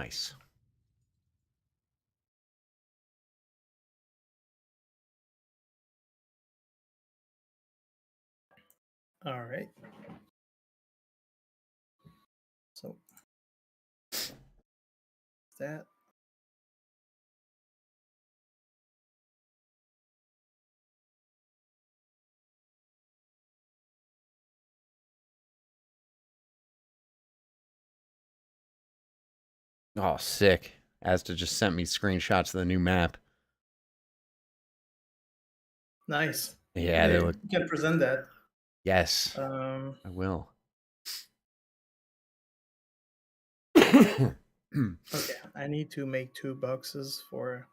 Nice. All right. So that. Oh, sick. Asda just sent me screenshots of the new map. Nice. Yeah, they look. You can present that. Yes, Um, I will. okay, I need to make 2 boxes for.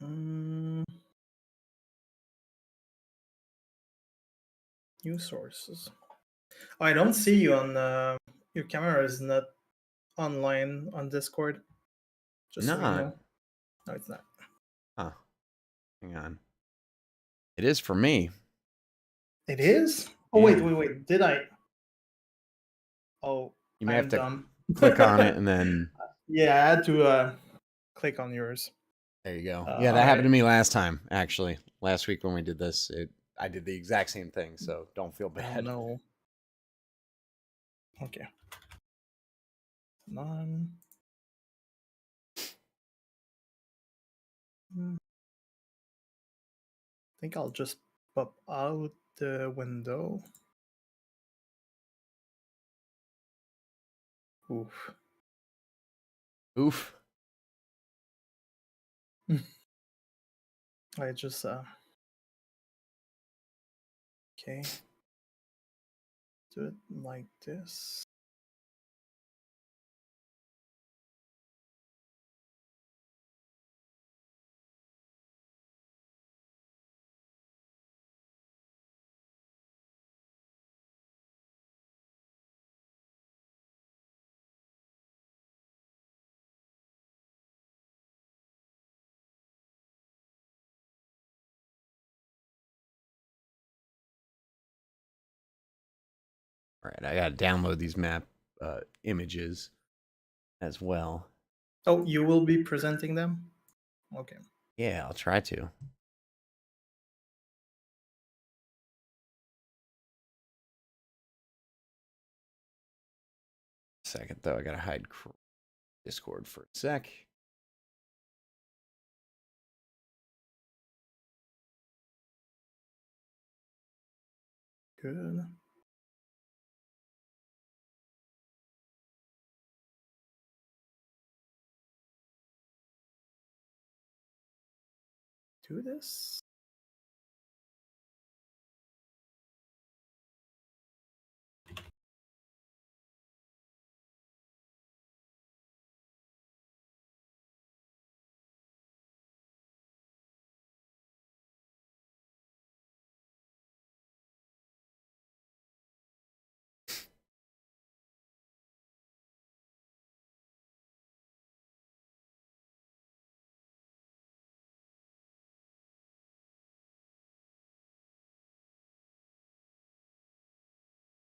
New sources. Oh, I don't see you on. Your camera is not online on Discord. Just so you Not. know. No, it's not. Huh. Hang on. It is for me. It is? Oh, Yeah. wait. Did I? Oh, You may I have am to dumb. click on it and then. Yeah, I had to click on yours. There you go. Yeah, that happened to me last time, actually. Last week when we did this, I did the exact same thing, so don't feel Oh, bad. no. Okay. None. I think I'll just pop out the window. Oof. Oof. I just okay. Do it like this. All right, I got to download these map images as well. Oh, you will be presenting them? Okay. Yeah, I'll try to. Second, though, I got to hide Discord for a sec. Good. Do this.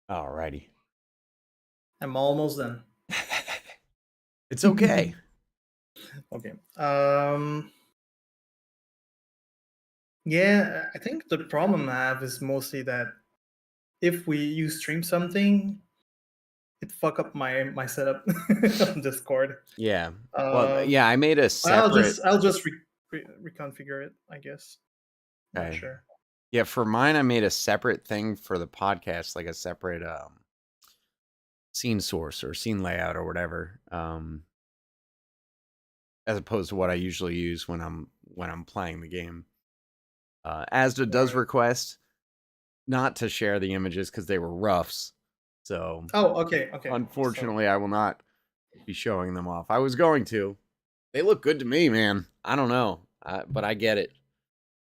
Alrighty. I'm almost done. It's okay. Okay. Yeah, I think the problem I have is mostly that if you stream something, it fuck up my setup on Discord. Yeah. Well, yeah, I made a I'll separate. just reconfigure it, I guess. Not Okay. sure. Yeah, for mine, I made a separate thing for the podcast, like a separate scene source or scene layout or whatever, as opposed to what I usually use when I'm playing the game. Asda does request not to share the images because they were roughs. So, okay. unfortunately, I will not be showing them off. I was going to. They look good to me, man. I don't know, but I get it.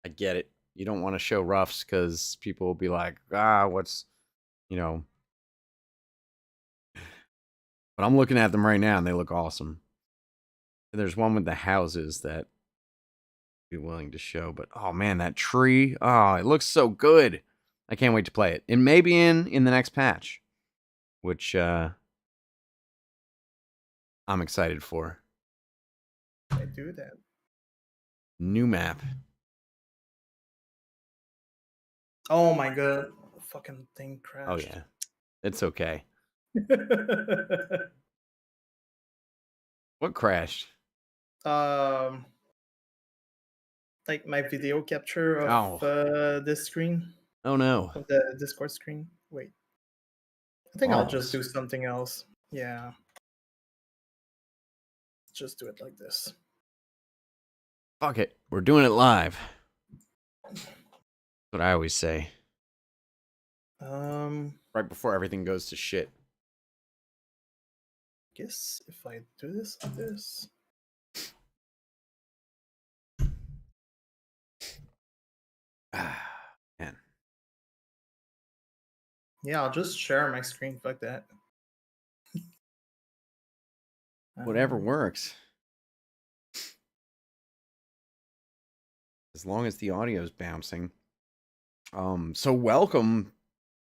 I get it. You don't want to show roughs because people will be like, what's, you know. But I'm looking at them right now and they look awesome. And there's one with the houses that I'd be willing to show. But oh man, that tree. Oh, it looks so good. I can't wait to play it. It may be in the next patch. Which I'm excited for. I do that. New map. Oh my god. Fucking thing Oh crashed. yeah. It's okay. What crashed? um like my video capture of Oh. this screen, Oh no. of the Discord screen. Wait. I think I'll just Balls. do something else. Yeah. Just do it like this. Fuck it. We're doing it live. That's what I always say. Right before everything goes to shit. Guess if I do this like this. Man. Yeah, I'll just share my screen. Fuck that. Whatever works. As long as the audio is bouncing. So welcome,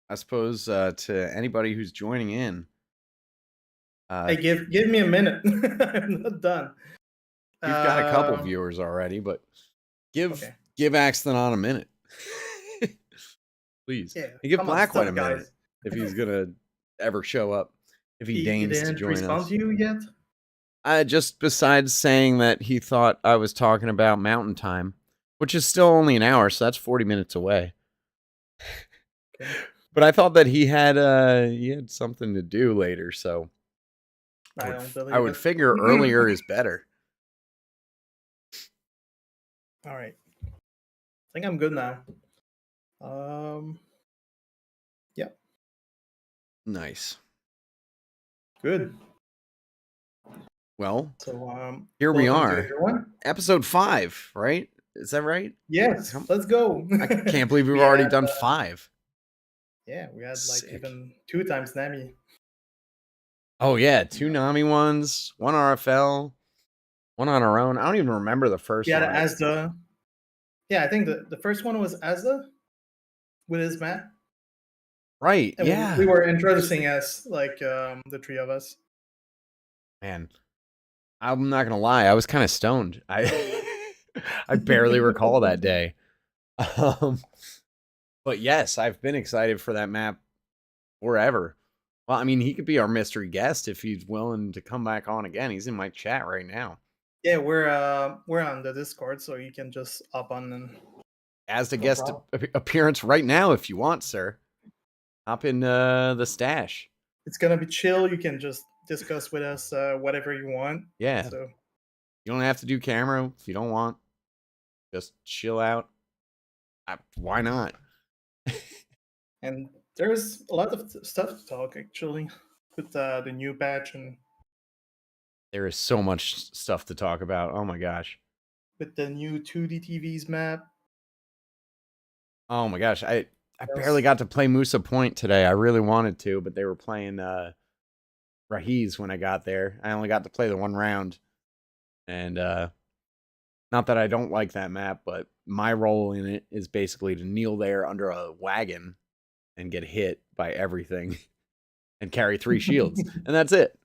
I suppose, to anybody who's joining in. Hey, give me a minute. I'm not done. We've got a couple viewers already, but give Axton a minute. Please. Yeah, And give come on, Blackwhite a stop, minute guys. if he's gonna ever show up. If he He deigns to didn't join respond us. to you yet? Just besides saying that he thought I was talking about Mountain Time, which is still only an hour, so that's 40 minutes away. Okay. But I thought that he had something to do later, so I would figure earlier is better. All right. I think I'm good now. Yep. Nice. Good. Well, so here we welcome to are. everyone. Episode 5, right? Is that right? Yes, let's go. I can't believe we've already done 5. Yeah, we had Sick. like even 2 times Nami. Oh yeah, 2 Nami ones, 1 RFL, 1 on our own. I don't even remember the first one. Yeah, Asda. Yeah, I think the first one was Asda with his map. Right, And yeah. we were introducing us, like the 3 of us. Man, I'm not gonna lie, I was kind of stoned. I barely recall that day. But yes, I've been excited for that map forever. Well, I mean, he could be our mystery guest if he's willing to come back on again. He's in my chat right now. Yeah, we're on the Discord, so you can just hop on and as the guest appearance right now if you want, sir. Hop in the stash. It's gonna be chill. You can just discuss with us whatever you want. Yeah. So you don't have to do camera if you don't want. Just chill out. Why not? And there's a lot of stuff to talk actually with the new patch, and there is so much stuff to talk about. Oh my gosh. With the new 2D TVs map. Oh my gosh. I barely got to play Musa Point today. I really wanted to, but they were playing Rahiz when I got there. I only got to play the 1 round. And not that I don't like that map, but my role in it is basically to kneel there under a wagon and get hit by everything and carry 3 shields. And that's it.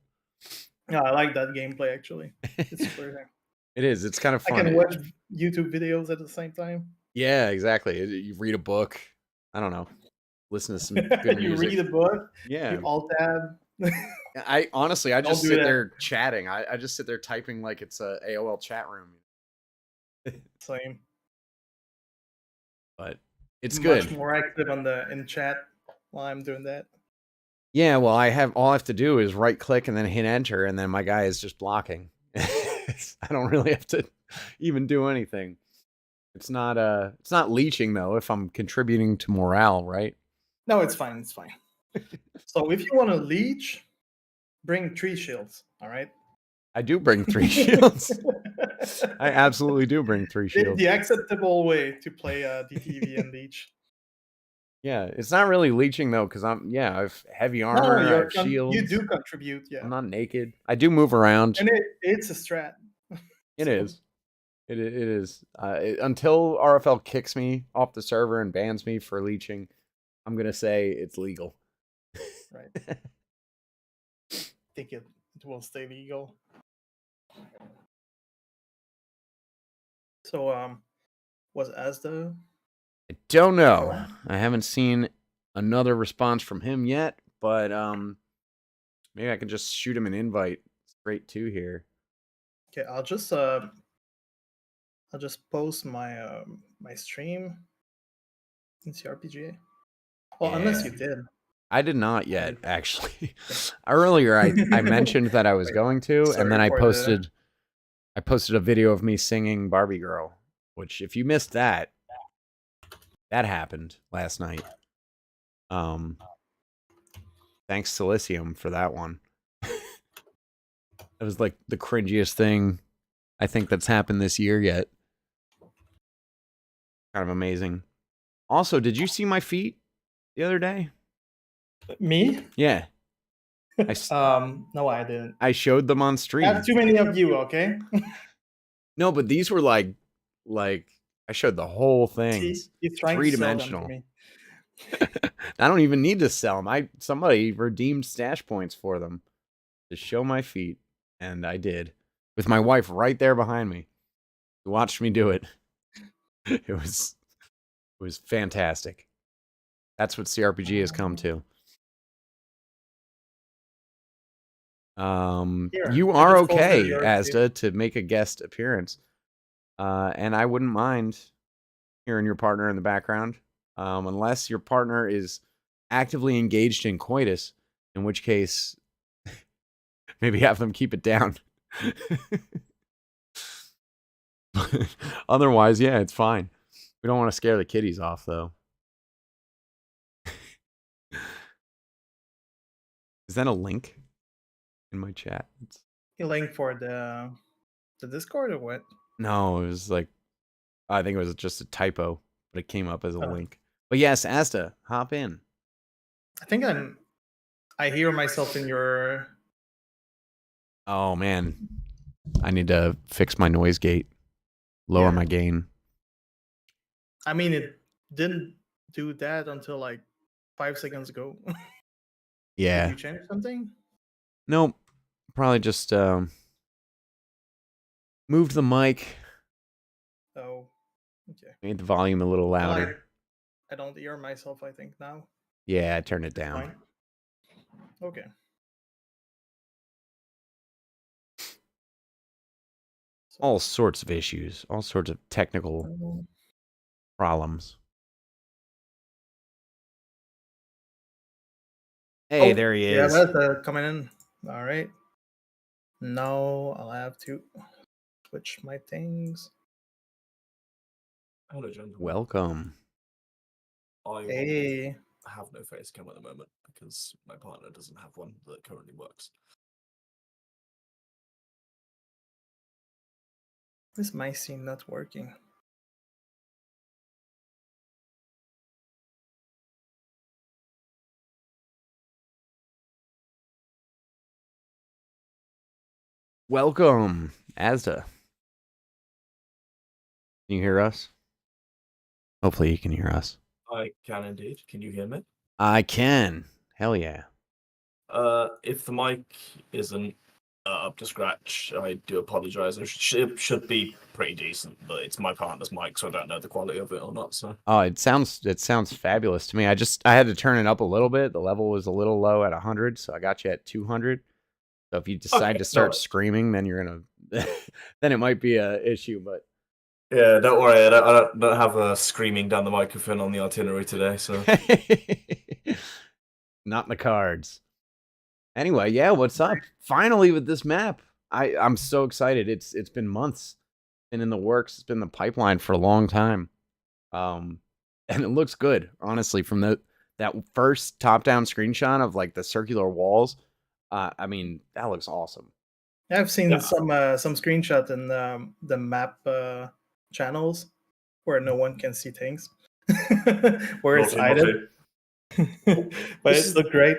Yeah, I like that gameplay actually. It's super It is. It's kind of fun. I can watch YouTube videos at the same time. Yeah, exactly. You read a book. I don't know. Listen to some good you music. read a book. Yeah. You alt tab. I honestly, I just sit there chatting. I just sit there typing like it's a AOL chat room. Same. But it's good. Much more active in chat while I'm doing that. Yeah, well, all I have to do is right click and then hit enter, and then my guy is just blocking. I don't really have to even do anything. It's not leeching though if I'm contributing to morale, right? No, it's fine. It's fine. So if you want to leech, bring 3 shields. All right. I do bring 3 shields. I absolutely do bring 3 shields. The acceptable way to play DTV and leech. Yeah, it's not really leeching though, because I have heavy armor, I have shields. You do contribute, yeah. I'm not naked. I do move around. And it's a strat. It is. It is. Until RFL kicks me off the server and bans me for leeching, I'm gonna say it's legal. Right. Take it will stay legal. So, was Asda? I don't know. I haven't seen another response from him yet, but maybe I can just shoot him an invite straight to here. Okay, I'll just post my my stream in cRPG. Well, unless you did. I did not yet, actually. Earlier, I mentioned that I was going to, and then I posted a video of me singing Barbie Girl, which, if you missed that happened last night. Thanks to Lycium for that one. It was like the cringiest thing I think that's happened this year yet. Kind of amazing. Also, did you see my feet the other day? Me? Yeah. No, I didn't. I showed them on I stream. have too many of you, okay? No, but these were like I showed the whole thing. He's trying to sell them to me. I don't even need to sell them. Somebody redeemed stash points for them to show my feet, and I did, with my wife right there behind me. She watched me do it. It was fantastic. That's what cRPG has come to. You are okay, Asda, to make a guest appearance. And I wouldn't mind hearing your partner in the background. Unless your partner is actively engaged in coitus, in which case maybe have them keep it down. Otherwise, yeah, it's fine. We don't want to scare the kitties off, though. Is that a link in my chat? A link for the Discord or what? No, it was like, I think it was just a typo, but it came up as a link. But yes, Asta, hop in. I think I hear myself in your... Oh, man. I need to fix my noise gate. Lower my gain. I mean, it didn't do that until like 5 seconds ago. Yeah. Did you change something? Nope. Probably just moved the mic. Oh, okay. Made the volume a little louder. I don't hear myself, I think, now. Yeah, I turned it down. Fine. Okay. All sorts of issues. All sorts of technical problems. Hey, there he is. Yeah, that's coming in. All right. Now I'll have to switch my things. Hello, gentlemen. Welcome. Hey. I have no face cam at the moment because my partner doesn't have one that currently works. Is my scene not working? Welcome, Asda. Can you hear us? Hopefully you can hear us. I can indeed. Can you hear me? I can. Hell yeah. If the mic isn't up to scratch, I do apologize. It should be pretty decent, but it's my partner's mic, so I don't know the quality of it or not. So. Oh, it sounds fabulous to me. I had to turn it up a little bit. The level was a little low at 100, so I got you at 200. So if you decide to start screaming, then you're gonna then it might be a issue. But yeah, don't worry. I don't have a screaming down the microphone on the itinerary today. So not in the cards. Anyway, yeah, what's up? Finally with this map. I'm so excited. It's been months. Been in the works. It's been in the pipeline for a long time. And it looks good, honestly, from that first top-down screenshot of like the circular walls. I mean, that looks awesome. I've seen some screenshot in the map channels where no one can see things, where it's hidden. But it's looked great.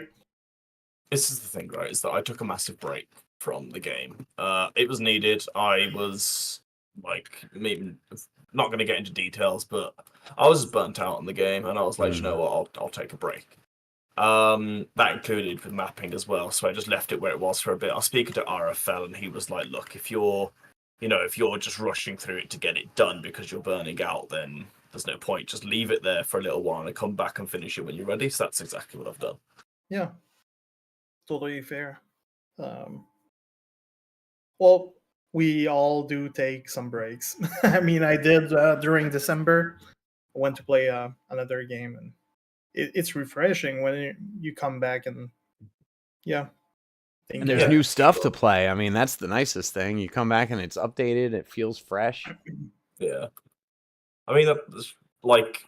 This is the thing, right? Is that I took a massive break from the game. It was needed. I was like, not going to get into details, but I was burnt out on the game, and I was like, you know what? I'll take a break. That included with mapping as well. So I just left it where it was for a bit. I was speaking to RFL, and he was like, "Look, if you're just rushing through it to get it done because you're burning out, then there's no point. Just leave it there for a little while and come back and finish it when you're ready." So that's exactly what I've done. Yeah, totally fair. Well, we all do take some breaks. I mean, I did during December. I went to play another game, and it's refreshing when you come back and And there's new stuff to play. I mean, that's the nicest thing. You come back and it's updated. It feels fresh. Yeah, I mean, like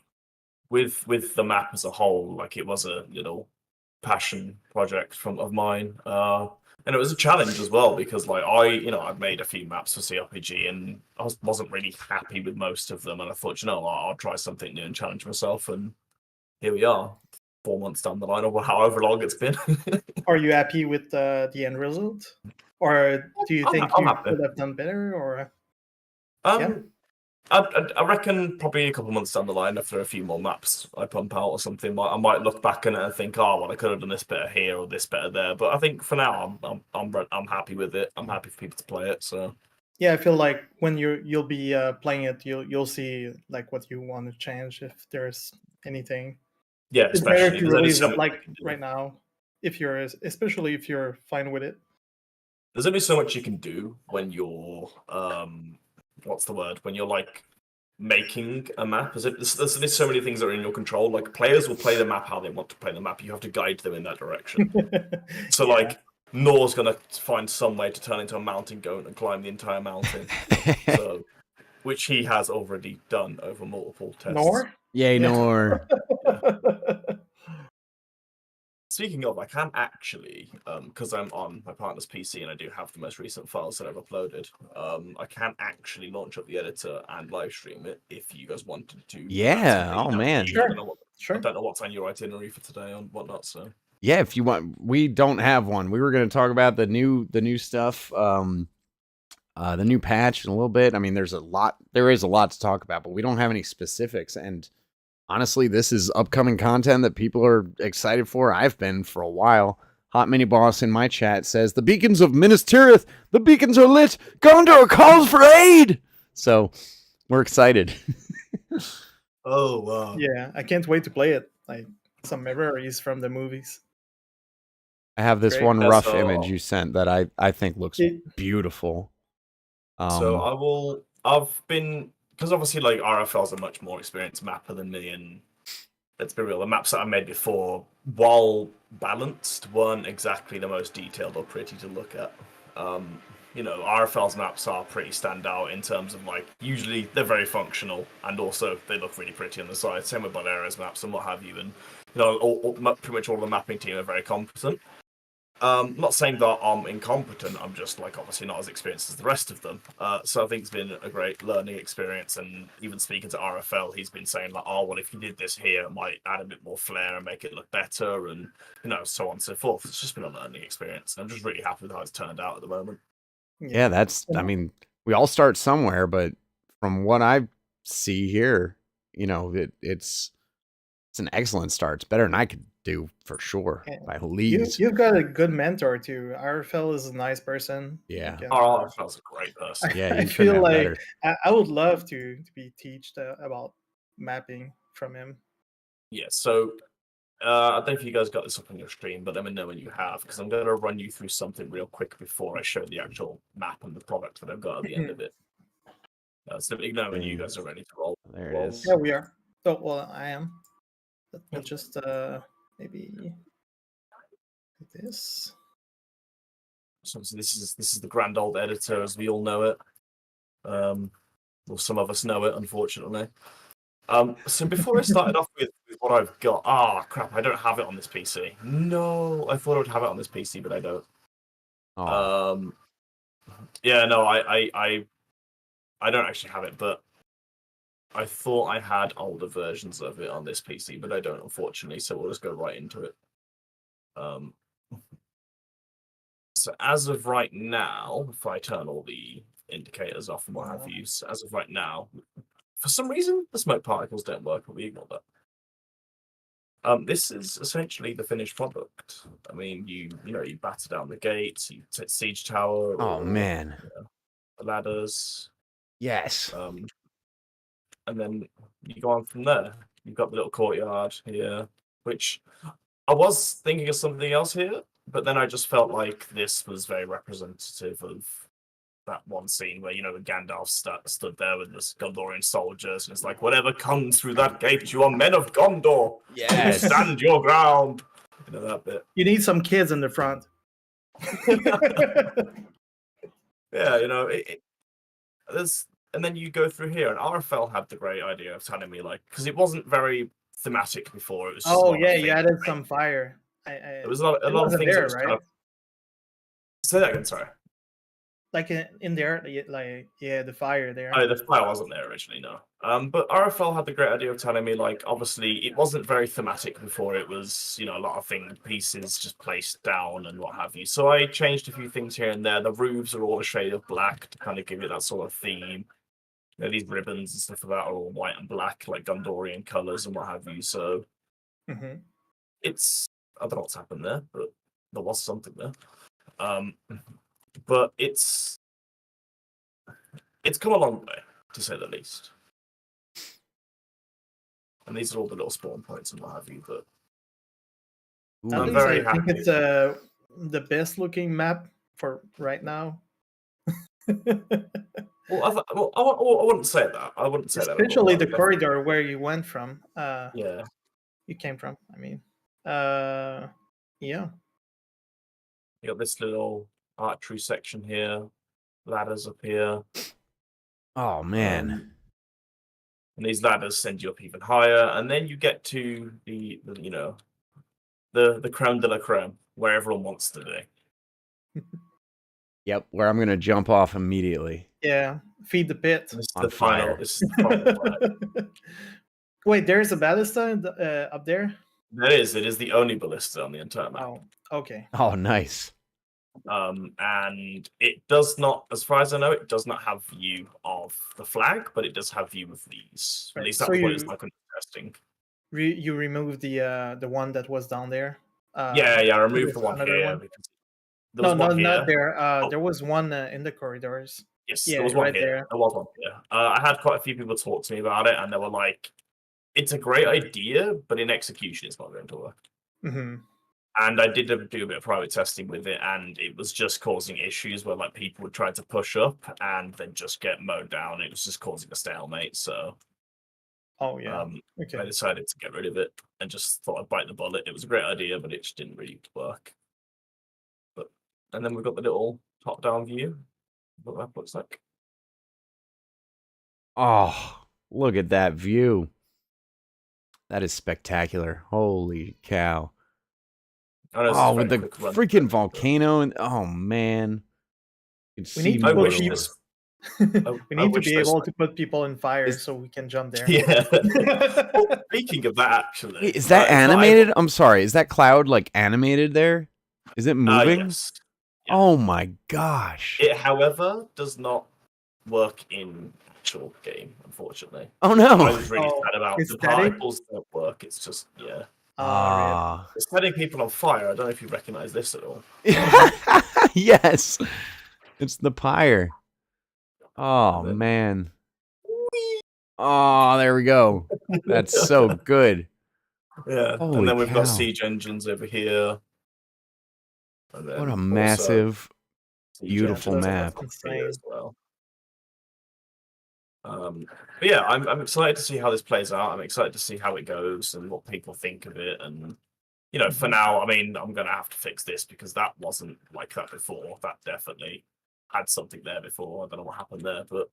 with the map as a whole, like it was a passion project of mine, and it was a challenge as well because like I've made a few maps for cRPG and I wasn't really happy with most of them, and I thought, I'll try something new and challenge myself, and here we are, 4 months down the line, or however long it's been. Are you happy with the end result, or do you think you could have done better? Or I reckon probably a couple months down the line, after a few more maps I pump out or something, I might look back on it and think, oh well, I could have done this better here or this better there. But I think for now, I'm happy with it. I'm happy for people to play it. So yeah, I feel like when you'll be playing it, you'll see like what you want to change if there's anything. Yeah, it's better to release it like right now, especially if you're fine with it. There's only so much you can do when you're what's the word? When you're like making a map. There's so many things that are in your control. Like players will play the map how they want to play the map. You have to guide them in that direction. So like Nor's gonna find some way to turn into a mountain goat and climb the entire mountain. So, which he has already done over multiple tests. Nor? Yay, Nor. Speaking of, I can actually, because I'm on my partner's PC and I do have the most recent files that I've uploaded, I can actually launch up the editor and live stream it if you guys wanted to. Yeah, oh man. Sure. I don't know what's on your itinerary for today and whatnot, so. Yeah, if you want, we don't have one. We were going to talk about the new stuff, the new patch in a little bit. I mean, there is a lot to talk about, but we don't have any specifics. And honestly, this is upcoming content that people are excited for. I've been for a while. Hot Mini Boss in my chat says, the beacons of Minas Tirith, the beacons are lit. Gondor calls for aid. So we're excited. Oh, wow. Yeah, I can't wait to play it. Like some memories from the movies. I have this one rough image you sent that I think looks beautiful. So I've been, because obviously like RFL's a much more experienced mapper than me, and let's be real, the maps that I made before, while balanced, weren't exactly the most detailed or pretty to look at. RFL's maps are pretty standout in terms of like, usually they're very functional and also they look really pretty on the side. Same with Balera's maps and what have you, and pretty much all the mapping team are very competent. Not saying that I'm incompetent, I'm just like obviously not as experienced as the rest of them. So I think it's been a great learning experience, and even speaking to RFL, he's been saying like, oh well, if you did this here, it might add a bit more flair and make it look better, and so on and so forth. It's just been a learning experience, and I'm just really happy with how it's turned out at the moment. Yeah, I mean, we all start somewhere, but from what I see here, it's an excellent start. It's better than I could do for sure by leagues. You've got a good mentor too. RFL is a nice person. Yeah. RFL's a great person. Yeah, I feel like I would love to be taught about mapping from him. Yeah, so I don't know if you guys got this up on your stream, but let me know when you have, because I'm going to run you through something real quick before I show the actual map and the product that I've got at the end of it. So let me know when you guys are ready to roll. There it is. Yeah, we are. Oh, well, I am. Let me just maybe like this. So this is the grand old editor as we all know it. Well, some of us know it, unfortunately. So before I started off with what I've got, crap, I don't have it on this PC. No, I thought I would have it on this PC, but I don't. Oh. Yeah, no, I don't actually have it, but I thought I had older versions of it on this PC, but I don't, unfortunately. So we'll just go right into it. So as of right now, if I turn all the indicators off and what have you, so as of right now, for some reason the smoke particles don't work, but we ignore that. This is essentially the finished product. I mean, you batter down the gates, you take siege tower. Oh man, the ladders. yes. And then you go on from there. You've got the little courtyard here, which I was thinking of something else here, but then I just felt like this was very representative of that one scene where, Gandalf stood there with the Gondorian soldiers, and it's like, whatever comes through that gate, you are men of Gondor. Yes. Stand your ground. That bit. You need some kids in the front. Yeah, there's, and then you go through here, and RFL had the great idea of telling me, like, because it wasn't very thematic before. It was just you added some fire. It was a lot of things. There, right? Say that again, sorry. Like in there, the fire there. Oh, the fire wasn't there originally, no. But RFL had the great idea of telling me, like, obviously it wasn't very thematic before. It was, a lot of pieces just placed down and what have you. So I changed a few things here and there. The roofs are all a shade of black to kind of give it that sort of theme. These ribbons and stuff like that are all white and black, like Gondorian colors and what have you. So it's, I don't know what's happened there, but there was something there. But it's come a long way, to say the least. And these are all the little spawn points and what have you. But I'm very happy. I think it's the best looking map for right now. Well, I wouldn't say that. I wouldn't say that. Especially the corridor where you went from. Yeah. You came from. I mean, yeah. You got this little archery section here, ladders up here. Oh man. And these ladders send you up even higher, and then you get to the creme de la creme, where everyone wants to be. Yep, where I'm gonna jump off immediately. Yeah, feed the pit. This is the final. Wait, there's a ballista up there? There is. It is the only ballista on the entire map. Oh, okay. Oh, nice. And it does not, as far as I know, it does not have view of the flag, but it does have view of these. Right. At least that's what it's like on testing. You removed the one that was down there? Yeah, I removed the one here. Because not there. There was one in the corridors. Yes, there was one right here. There was one here. I had quite a few people talk to me about it, and they were like, it's a great idea, but in execution, it's not going to work. Mm-hmm. And I did do a bit of private testing with it, and it was just causing issues where like people would try to push up and then just get mowed down. It was just causing a stalemate. So, okay. I decided to get rid of it and just thought I'd bite the bullet. It was a great idea, but it just didn't really work. And then we've got the little top-down view. What that looks like. Oh, look at that view! That is spectacular. Holy cow! Oh, with the freaking volcano and oh man, we need to be able to put people in fire so we can jump there. Yeah. Well, speaking of that, actually, wait, is that animated? I'm sorry, is that cloud like animated there? Is it moving? Yes. Yeah. Oh my gosh! It, however, does not work in actual game, unfortunately. Oh no! I was really sad about the particles don't work. It's just it's setting people on fire. I don't know if you recognize this at all. Yes, it's the pyre. Oh man! Oh, there we go. That's so good. Yeah, holy and then we've got siege engines over here. And then what a massive, beautiful map. As well. But yeah, I'm excited to see how this plays out. I'm excited to see how it goes and what people think of it. And for now, I mean, I'm gonna have to fix this because that wasn't like that before. That definitely had something there before. I don't know what happened there, but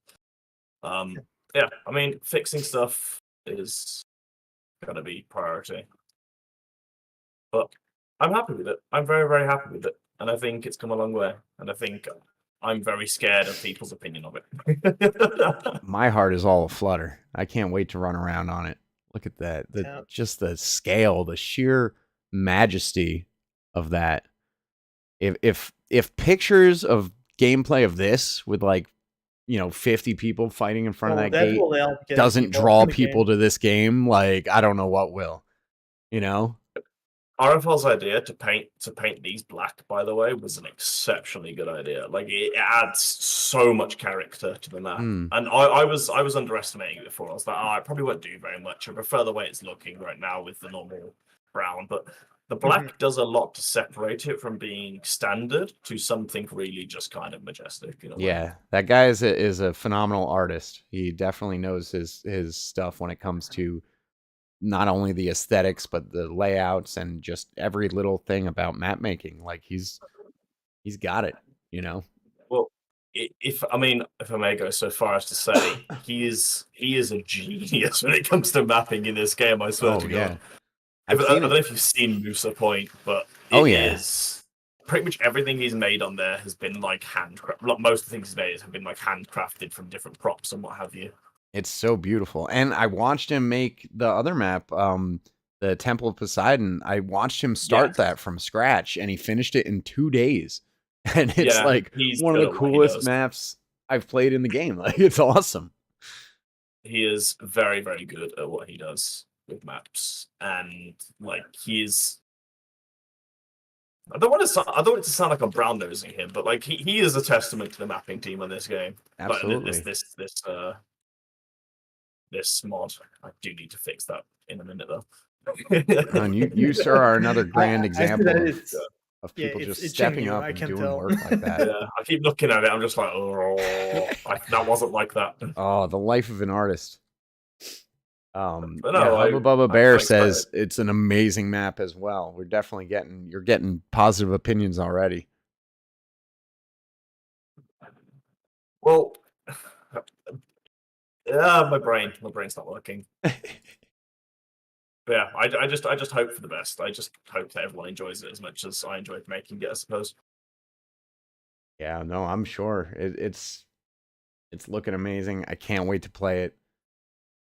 yeah, I mean, fixing stuff is gonna be priority. But I'm happy with it. I'm very, very happy with it, and I think it's come a long way. And I think I'm very scared of people's opinion of it. My heart is all aflutter. I can't wait to run around on it. Look at that. Just the scale, the sheer majesty of that. If pictures of gameplay of this with 50 people fighting in front of that gate doesn't draw people to this game, I don't know what will. you know? RFL's idea to paint these black, by the way, was an exceptionally good idea. Like it adds so much character to the map, Mm, and I was underestimating it before. I was like, oh, it probably won't do very much. I prefer the way it's looking right now with the normal brown, but the black does a lot to separate it from being standard to something really just kind of majestic. In a way. yeah, that guy is a phenomenal artist. He definitely knows his stuff when it comes to not only the aesthetics but the layouts and just every little thing about map making. Like he's got it, you know. Well, if I may go so far as to say, he is a genius when it comes to mapping in this game. I swear Oh to yeah, God. I've I seen don't it. know if you've seen Musa Point, but Oh it yeah, is pretty much everything he's made on there has been like handcrafted. Most of the things he's made have been like handcrafted from different props and what have you. it's so beautiful. And I watched him make the other map, the Temple of Poseidon. I watched him start Yes. that from scratch, and he finished it in 2 days. And it's Yeah, like he's one of good the at what he coolest does. maps I've played in the game. Like it's awesome. He is very, very good at what he does with maps, and like he's. I don't want it to sound like I'm brown nosing him, but like he is a testament to the mapping team on this game. But Absolutely. this mod, I do need to fix that in a minute though. And you sir are another grand I see example that of people it's just itching stepping you, up I and can doing tell. work like that. Yeah, I keep looking at it. I'm just like, oh, that wasn't like that. Oh, the life of an artist. But Yeah, no, Hubba Bubba Bear I'm excited. says it's an amazing map as well. We're definitely you're getting positive opinions already. Well, yeah, my brain's not working. But yeah, I just hope for the best. I just hope that everyone enjoys it as much as I enjoyed making it, I suppose. Yeah, no, I'm sure it's looking amazing. I can't wait to play it.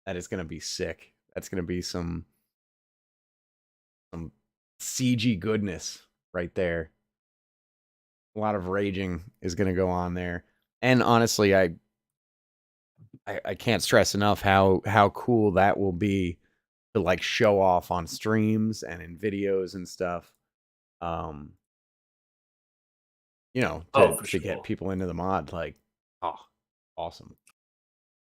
That is gonna be sick. That's gonna be some CG goodness right there. A lot of raging is gonna go on there. And honestly, I can't stress enough how cool that will be to like show off on streams and in videos and stuff. Um, Oh, for to get sure. people into the mod, like, oh, awesome.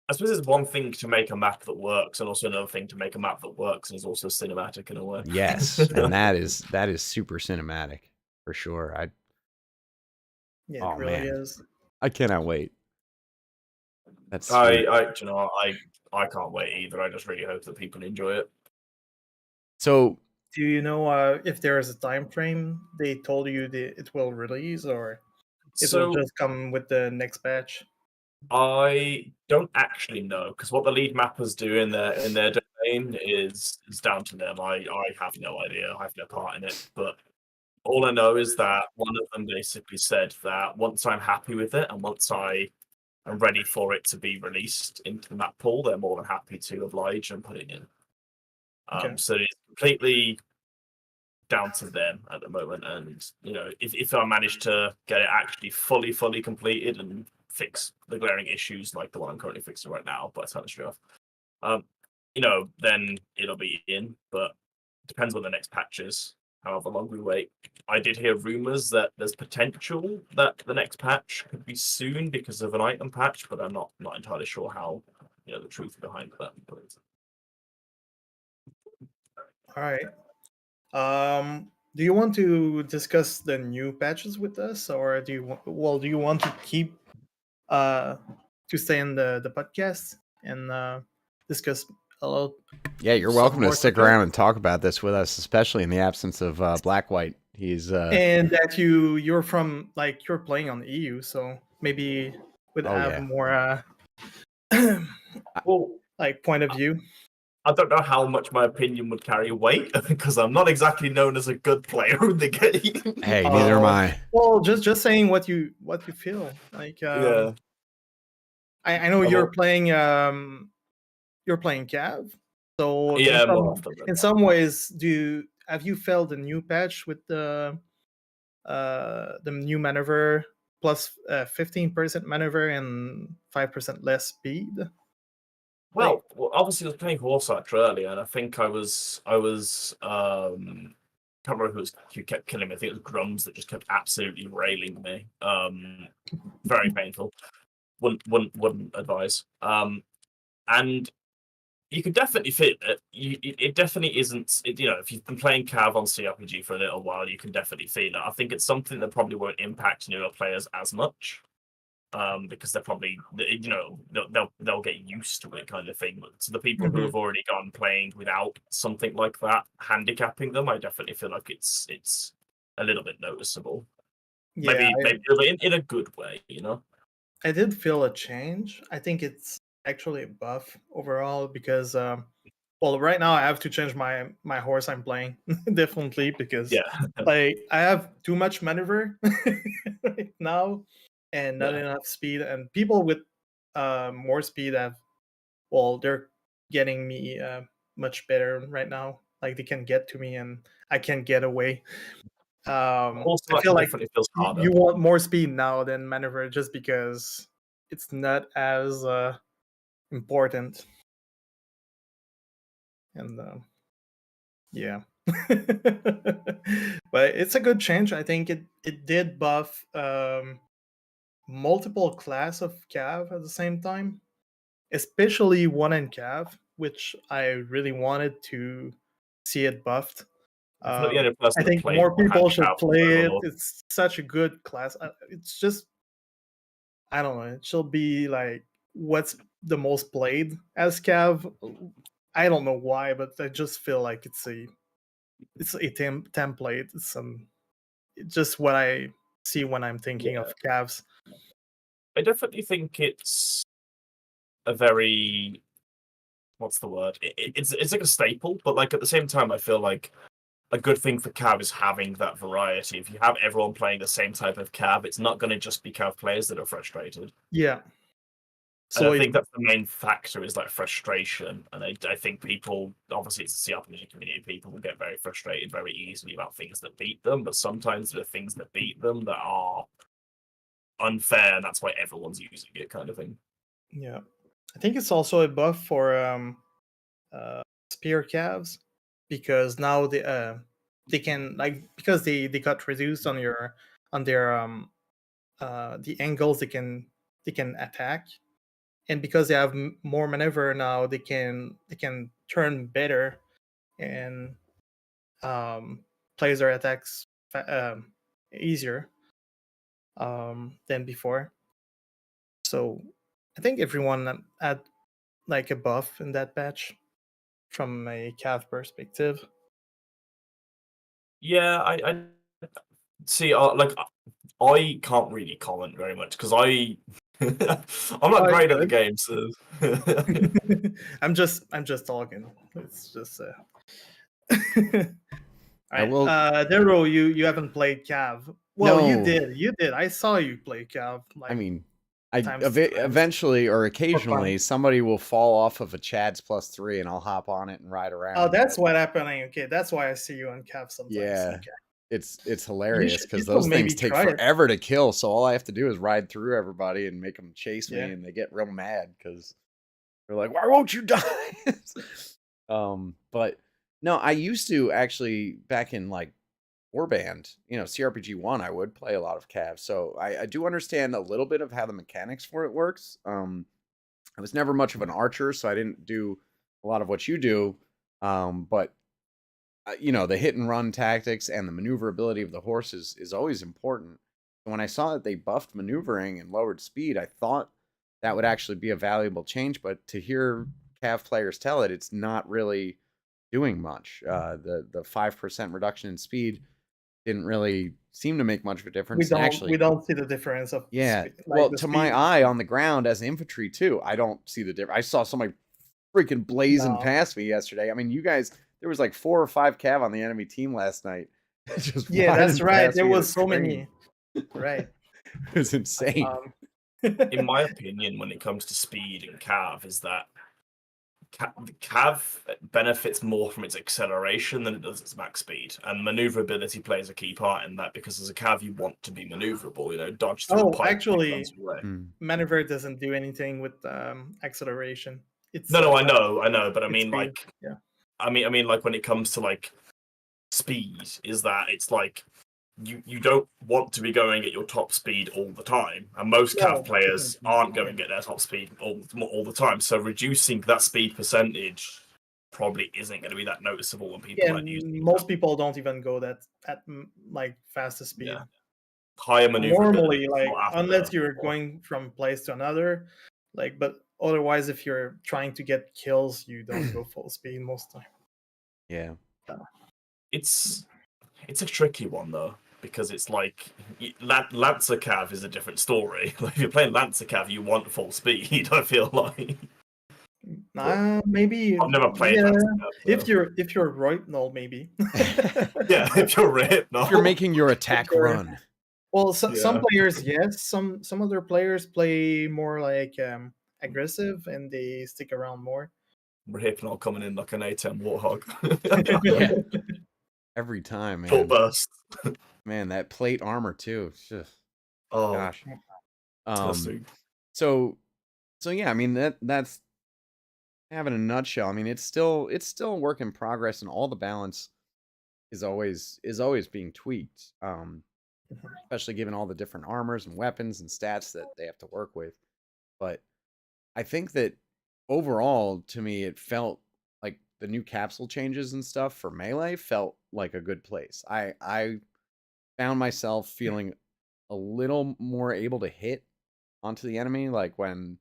I suppose it's one thing to make a map that works, and also another thing to make a map that works and is also cinematic in a way. Yes, and that is super cinematic for sure. Yeah, Oh it really man, is. I cannot wait. That's sweet. I can't wait either. I just really hope that people enjoy it. So, do you know if there is a time frame they told you that it will release, or it will just come with the next patch? I don't actually know, because what the lead mappers do in their domain is down to them. I have no idea. I have no part in it. But all I know is that one of them basically said that once I'm happy with it and once I am ready for it to be released into the map pool, they're more than happy to oblige and put it in. Okay. So it's completely down to them at the moment. And if I manage to get it actually fully completed and fix the glaring issues like the one I'm currently fixing right now, but it's kind of straight off. Then it'll be in, but it depends on the next patch is, however long we wait. I did hear rumors that there's potential that the next patch could be soon because of an item patch, but I'm not entirely sure how, the truth behind that. All right. Do you want to discuss the new patches with us, or do you want to keep to stay in the podcast and discuss a lot? yeah, you're Some welcome to more stick subject? around and talk about this with us, especially in the absence of Black White. He's And that you're from, like, you're playing on EU, so maybe would oh have yeah. more Well, like point of view. I don't know how much my opinion would carry weight because I'm not exactly known as a good player in the game. Hey, neither am I. Well, just saying what you feel like. Yeah. I know you're playing Cav, so Yeah, more often than in not. some ways, have you felt the new patch with the new maneuver plus 15% maneuver and 5% less speed? Well, obviously I was playing Horse Archer earlier, and I think I was can't remember who kept killing me. I think it was Grums that just kept absolutely railing me. Very painful. Wouldn't advise. And you could definitely feel it. It definitely isn't. If you've been playing Cav on cRPG for a little while, you can definitely feel it. I think it's something that probably won't impact newer players as much. Because they're probably, they'll get used to it, kind of thing. But to the people who have already gone playing without something like that handicapping them, I definitely feel like it's a little bit noticeable. Yeah, maybe in a good way, I did feel a change. I think it's actually a buff overall because, right now I have to change my horse I'm playing definitely because yeah, like I have too much maneuver right now and not Yeah. enough speed. And people with more speed they're getting me much better right now. Like they can get to me and I can get away. Also, I feel like definitely feels harder. you want more speed now than maneuver just because it's not as important. And yeah. But it's a good change. I think it did buff multiple class of cav at the same time, especially one in cav, which I really wanted to see it buffed. Definitely the only person I that think played more people hand should Cav play it. Overlord. It's such a good class. It's just, I don't know. It should be like what's the most played as cav. I don't know why, but I just feel like it's a template. It's just what I see when I'm thinking Yeah. of calves. I definitely think it's a very, what's the word? It's like a staple, but like at the same time, I feel like a good thing for Cav is having that variety. If you have everyone playing the same type of Cav, it's not going to just be Cav players that are frustrated. Yeah. And I think that's the main factor is like frustration. And I think people, obviously it's a cRPG community, people will get very frustrated very easily about things that beat them, but sometimes there are things that beat them that are unfair, and that's why everyone's using it, kind of thing. Yeah. I think it's also a buff for spear calves because now they can because they got reduced on their the angles they can attack, and because they have more maneuver now they can turn better and place their attacks easier than before. So I think everyone had like a buff in that patch from a cav perspective. Yeah, I see. I can't really comment very much because I'm not Oh, it's great at the good. game, so I'm just talking. It's just I Alright. will. Daryl, you haven't played Cav. Well, you No, did. You did. I saw you play Cav I like mean, times eventually or for fun. occasionally somebody will fall off of a Chad's +3 and I'll hop on it and ride around. Oh, that's what happening. Okay, that's why I see you on Cav sometimes. Yeah, Okay. it's hilarious You because should those maybe things take try it. forever to kill. So all I have to do is ride through everybody and make them chase me, Yeah. and they get real mad because they're like, "Why won't you die?" But no, I used to actually back in like Warband, cRPG 1, I would play a lot of Cav. So I do understand a little bit of how the mechanics for it works. I was never much of an archer, so I didn't do a lot of what you do. But the hit and run tactics and the maneuverability of the horses is always important. When I saw that they buffed maneuvering and lowered speed, I thought that would actually be a valuable change. But to hear Cav players tell it, it's not really doing much. The 5% reduction in speed didn't really seem to make much of a difference. We don't see the difference of Well, the to my speed. eye on the ground as infantry too, I don't see the difference. I saw somebody freaking blazing No. past me yesterday. I mean, you guys, there was like 4 or 5 cav on the enemy team last night. Just Yeah, that's riding right. past There me in a was so train. many. Right. It was insane. in my opinion, when it comes to speed and Cav, is that Cav benefits more from its acceleration than it does its max speed, and maneuverability plays a key part in that because as a Cav you want to be maneuverable. Dodge through a pipe. Actually, Away. maneuver doesn't do anything with acceleration. it's No, I know, but I it's mean, speed. like, Yeah. I mean, like when it comes to like speed, is that it's like you don't want to be going at your top speed all the time, and most cav No, players definitely. aren't going at their top speed all the time. So reducing that speed percentage probably isn't going to be that noticeable when people Yeah, aren't using most people don't even go that at like fastest speed. Yeah. Higher maneuverability. Normally, like unless you're going from place to another, like, but otherwise, if you're trying to get kills, you don't go full speed most of the time. Yeah. It's a tricky one though, because it's like Lancer Cav is a different story. Like, if you're playing Lancer Cav, you want full speed. I feel like. Maybe I've never played Lancer Cav, so. if you're right, no, maybe. Yeah, if you're right, no. If you're making your attack run. Well, some players, yes. Some other players play more like aggressive and they stick around more. Hypnol coming in like an A10 Warthog. Yeah. Every time, man. Full burst. Man, that plate armor too. Just, oh gosh. So yeah, I mean that's having a nutshell. I mean, it's still a work in progress, and all the balance is always being tweaked. Especially given all the different armors and weapons and stats that they have to work with. But I think that overall, to me, it felt like the new capsule changes and stuff for Melee felt like a good place. I found myself feeling a little more able to hit onto the enemy, like when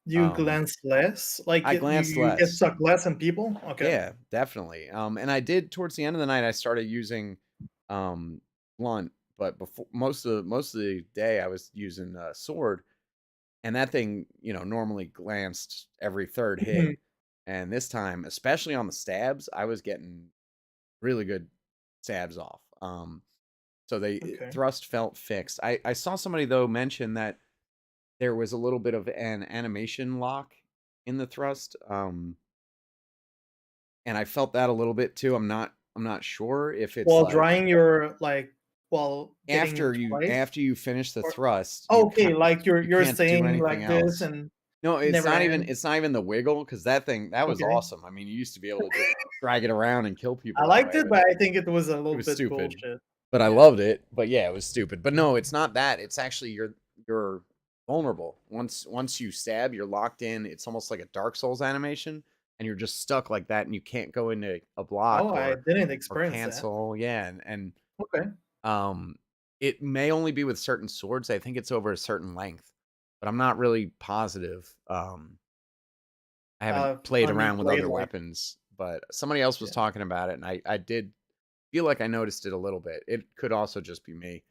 you glance less, like I glanced you less. get stuck less in people. Okay. Yeah, definitely. And I did towards the end of the night. I started using blunt, but before most of the day I was using sword, and that thing, normally glanced every third hit. And this time, especially on the stabs, I was getting really good stabs off. So thrust felt fixed. I saw somebody though mention that there was a little bit of an animation lock in the thrust. And I felt that a little bit too. I'm not sure if it's while like, drying your while after you finish the thrust. Okay, like you're saying like else. this and no, it's not even the wiggle, because that was awesome. I mean, you used to be able to just drag it around and kill people. I liked it, but I think it was a little bit stupid. bullshit. But I loved it. But yeah, it was stupid. But no, it's not that. It's actually you're vulnerable. Once you stab, you're locked in. It's almost like a Dark Souls animation, and you're just stuck like that, and you can't go into a block. Oh, I didn't experience cancel. That. Yeah, and okay. It may only be with certain swords. I think it's over a certain length, but I'm not really positive. I haven't played around with other weapons, but somebody else was talking about it, and I did feel like I noticed it a little bit. It could also just be me,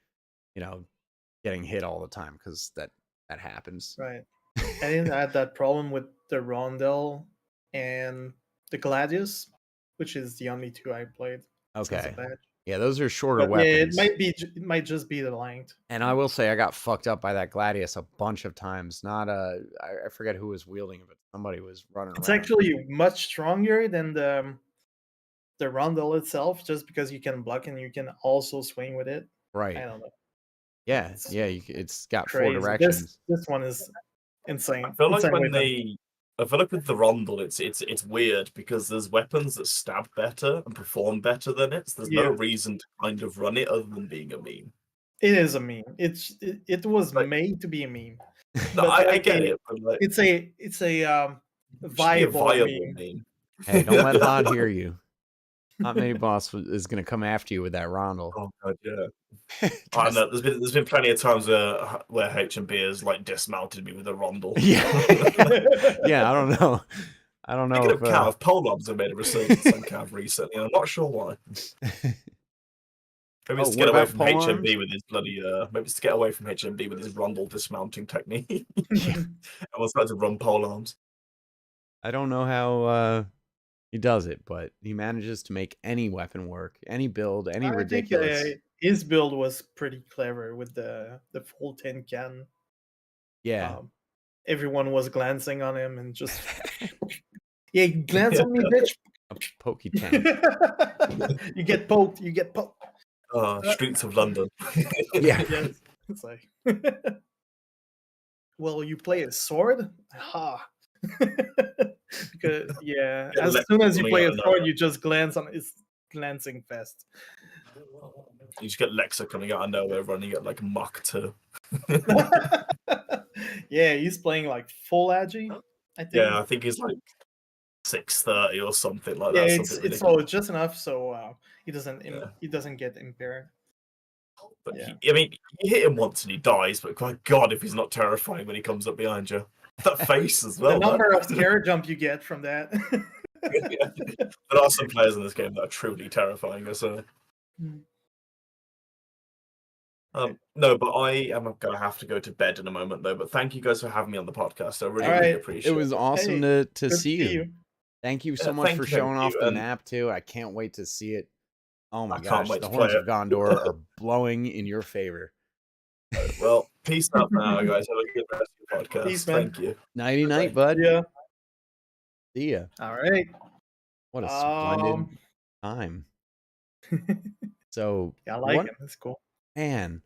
getting hit all the time, because that happens. Right. I didn't have that problem with the Rondel and the Gladius, which is the only two I played. Okay. Yeah, those are shorter Yeah, weapons. it might just be the length. And I will say I got fucked up by that Gladius a bunch of times. Not I forget who was wielding it, but somebody was running around. It's actually much stronger than the Rondel itself, just because you can block and you can also swing with it. Right. I don't know. Yeah, it's got crazy. 4 directions. This one is insane. I feel like with the Rondel, it's weird, because there's weapons that stab better and perform better than it. So there's no reason to kind of run it other than being a meme. It is a meme. It was made to be a meme. No, I get it. But like, it's a viable meme. Hey, don't let Hod hear you. Hot Mini Boss is going to come after you with that Rondel. Oh god, yeah. I know. There's been plenty of times where HMB has like dismounted me with a Rondel. Yeah, yeah. I don't know. Speaking of Cav, polearms have made a resurgence on Cav recently, and I'm not sure why. Maybe it's to get away from HMB with his bloody. Maybe it's to get away from HMB with his Rondel dismounting technique. I was about to run polearms. I don't know how he does it, but he manages to make any weapon work, any build, any ridiculous. Think, his build was pretty clever with the full tin can. Yeah. Everyone was glancing on him and just yeah, glance on me, bitch. A pokey tank. You get poked. You get poked. Streets of London. Yeah. Yes. It's like, well, you play a sword? Ha. Because Yeah, as Lex soon as you coming play out a of sword, nowhere. you just glance on it's glancing fest. You just get Lexa coming out of nowhere running at like Mach 2. Yeah, he's playing like full agi, I think. Yeah, I think he's like 630 or something like Yeah, that. it's Something it's ridiculous. all just enough so he doesn't Yeah. he doesn't get impaired. But Yeah. I mean, you hit him once and he dies, but my God, if he's not terrifying when he comes up behind you. That face as well. The number man. of scare jump you get from that. Yeah. There are some players in this game that are truly terrifying. So. No, but I am going to have to go to bed in a moment, though. But thank you guys for having me on the podcast. I really, All really right. appreciate It was awesome Hey, to good see you. Thank you so much for showing off the And map too. I can't wait to see it. Oh my I can't gosh, wait the to play horns of it. Gondor are blowing in your favor. Well, peace out now, guys. Have a good rest of your podcast. Peace, man. Thank you. Nighty night, bud. Yeah. See ya. All right. What a splendid time. So Yeah, I like it. That's cool. Man,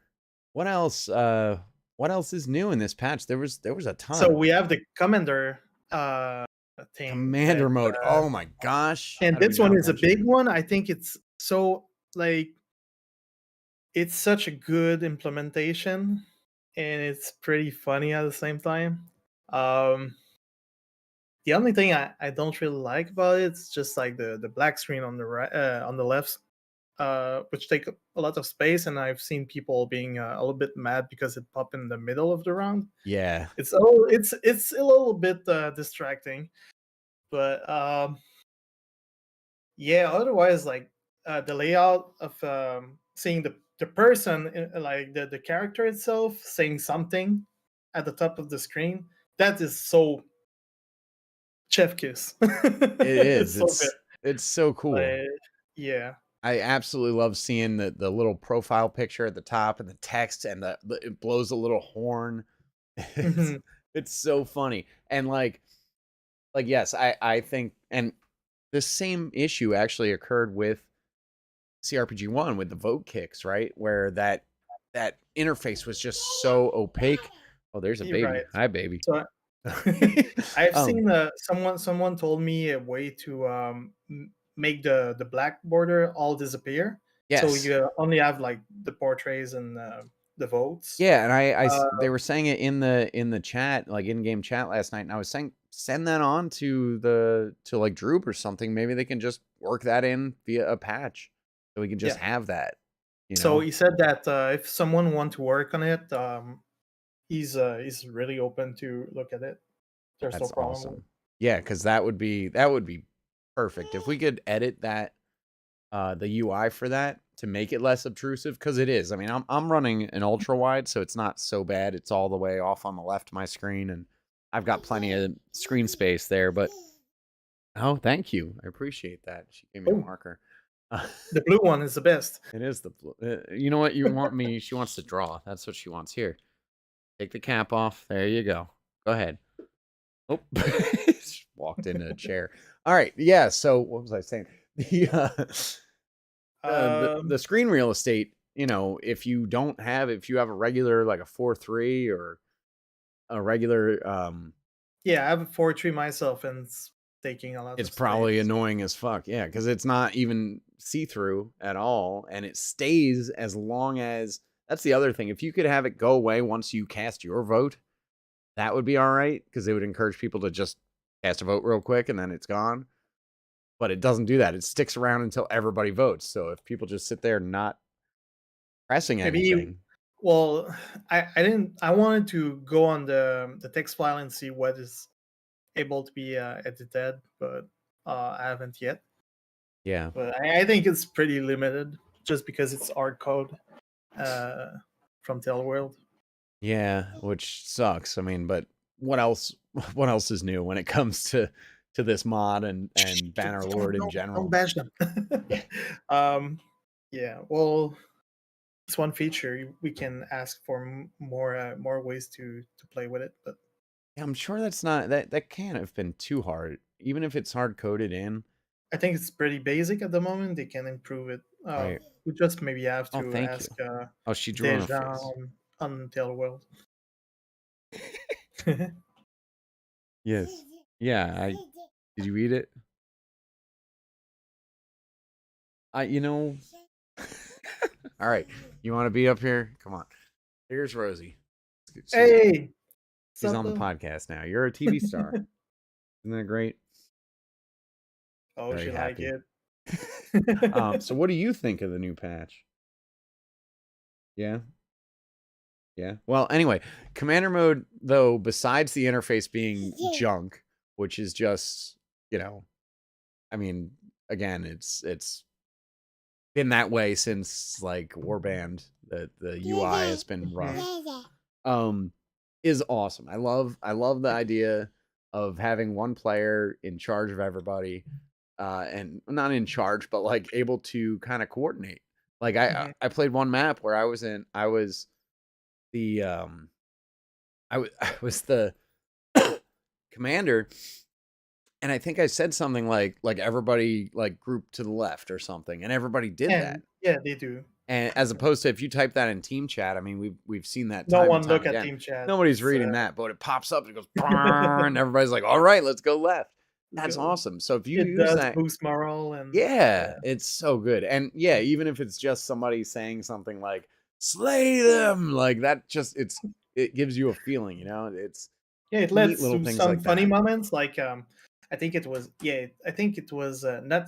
what else? What else is new in this patch? There was a ton. So we have the commander thing. Commander mode. Oh my gosh. And this one is a big one. I think it's so like it's such a good implementation and it's pretty funny at the same time. The only thing I don't really like about it is just like the black screen on the right on the left, which take a lot of space, and I've seen people being a little bit mad because it popped in the middle of the round. Yeah, it's a little bit distracting, but yeah. Otherwise, like the layout of seeing the person, like the character itself, saying something at the top of the screen, that is so chef kiss. it is. So it's so cool. Yeah. I absolutely love seeing the little profile picture at the top and the text and it blows a little horn. It's so funny. And like yes, I think, and the same issue actually occurred with cRPG 1 with the vote kicks, right? Where that interface was just so opaque. Oh, there's a baby. Right. Hi, baby. So I've seen someone told me a way to make the black border all disappear. Yes. So you only have like the portraits and the votes. Yeah, and they were saying it in the chat, like in-game chat last night, and I was saying send that on to like Droop or something. Maybe they can just work that in via a patch, so we can just have that. You know? So he said that if someone want to work on it, he's really open to look at it. There's no problem. Awesome. Yeah, because that would be perfect if we could edit that the UI for that to make it less obtrusive, because it is. I mean, I'm running an ultra wide, so it's not so bad. It's all the way off on the left of my screen, and I've got plenty of screen space there. But oh, thank you, I appreciate that. She gave me a marker. The blue one is the best. It is the blue. You know what? You want me? She wants to draw. That's what she wants. Here, take the cap off. There you go. Go ahead. Oh, walked into a chair. All right. Yeah. So what was I saying? The screen real estate, you know, if you have a regular, like a 4:3 or a regular, yeah, I have a 4:3 myself, and it's taking a lot. It's probably annoying as fuck. Yeah, because it's not even see-through at all, and it stays as long as. That's the other thing. If you could have it go away once you cast your vote, that would be all right, because it would encourage people to just cast a vote real quick and then it's gone. But it doesn't do that. It sticks around until everybody votes. So if people just sit there not pressing anything. Well, I wanted to go on the text file and see what is able to be edited, but I haven't yet. Yeah. But I think it's pretty limited just because it's hard code from Tailworld. Yeah, which sucks. I mean, but what else is new when it comes to this mod and Bannerlord in general? Don't bash them. Yeah, well, it's one feature. We can ask for more ways to play with it, but yeah, I'm sure that's not that can't have been too hard, even if it's hard coded in. I think it's pretty basic at the moment. They can improve it. Right. We just maybe have to ask. She drew on her face. On Tailworld. Yes. Yeah, Did you eat it? You know. All right. You want to be up here? Come on. Here's Rosie. Hey, She's on the podcast now. You're a TV star. Isn't that great? Oh, Very she happy. like it. So what do you think of the new patch? Yeah. Yeah. Well, anyway, commander mode, though, besides the interface being junk, which is just, I mean, again, it's been that way since like Warband. The UI has been rough. Is awesome. I love the idea of having one player in charge of everybody, and not in charge, but like able to kind of coordinate. Like I played one map where I was the I was the commander, and I think I said something like everybody like group to the left or something, and everybody did that. Yeah, they do. And as opposed to if you type that in team chat, I mean we've seen that No time one and time look again. at team chat. Nobody's reading that, but it pops up and it goes and everybody's like, all right, let's go left. That's awesome. So if you use that, boost morale and yeah, it's so good. And yeah, even if it's just somebody saying something like slay them, like that, just it gives you a feeling, it's it neat leads little to things some like funny that. moments. Like I think it was not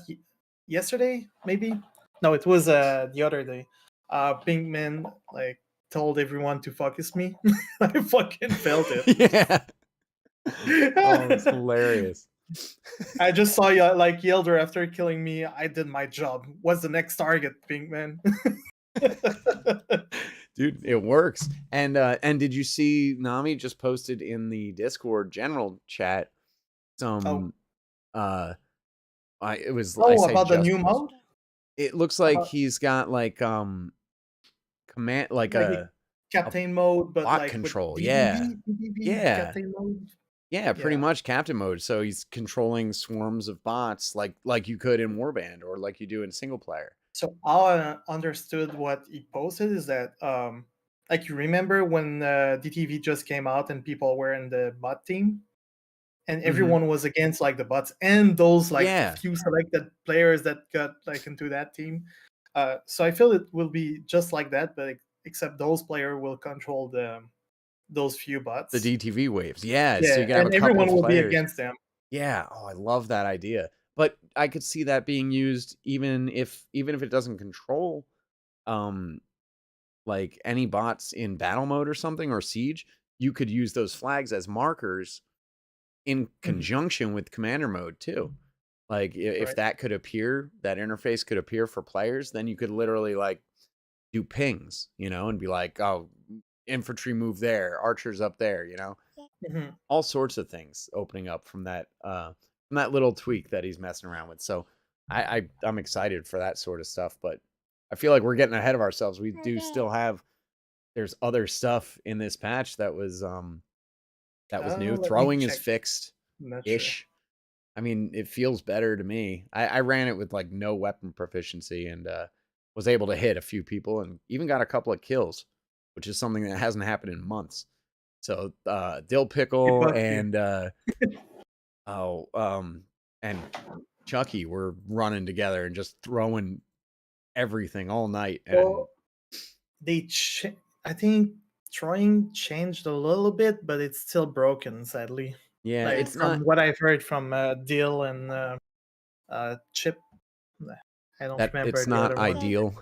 yesterday, maybe. No, it was the other day. Pinkman like told everyone to focus me. I fucking felt it. Yeah. Oh, it's hilarious. I just saw you like Yelder after killing me. I did my job. What's the next target, Pinkman? Dude, it works. And did you see Nami just posted in the Discord general chat some about the new mode? It looks like he's got like command like a captain mode, but bot like control. with Yeah. captain mode. Yeah, pretty much captain mode. So he's controlling swarms of bots like you could in Warband or like you do in single player. So I understood what he posted is that like you remember when DTV just came out and people were in the bot team and everyone was against like the bots and those like few selected players that got like into that team. So I feel it will be just like that, but except those players will control those few bots. The DTV waves. Yeah. Yeah, So you can have and a couple everyone of will players. be against them. Yeah. Oh, I love that idea. But I could see that being used even if it doesn't control like any bots in battle mode or something or siege, you could use those flags as markers in conjunction with commander mode too. Like if that could appear, that interface could appear for players, then you could literally like do pings, and be like, oh, infantry move there, archers up there, all sorts of things opening up from that little tweak that he's messing around with. So I'm excited for that sort of stuff, but I feel like we're getting ahead of ourselves. We do still have there's other stuff in this patch that was new. Throwing is fixed ish. I mean, it feels better to me. I ran it with like no weapon proficiency and was able to hit a few people and even got a couple of kills, which is something that hasn't happened in months. So Dill Pickle and and Chucky were running together and just throwing everything all night. And I think throwing changed a little bit, but it's still broken, sadly. Yeah, like, it's from not what I've heard from Dill and Chip. I don't remember. It's the not other one. ideal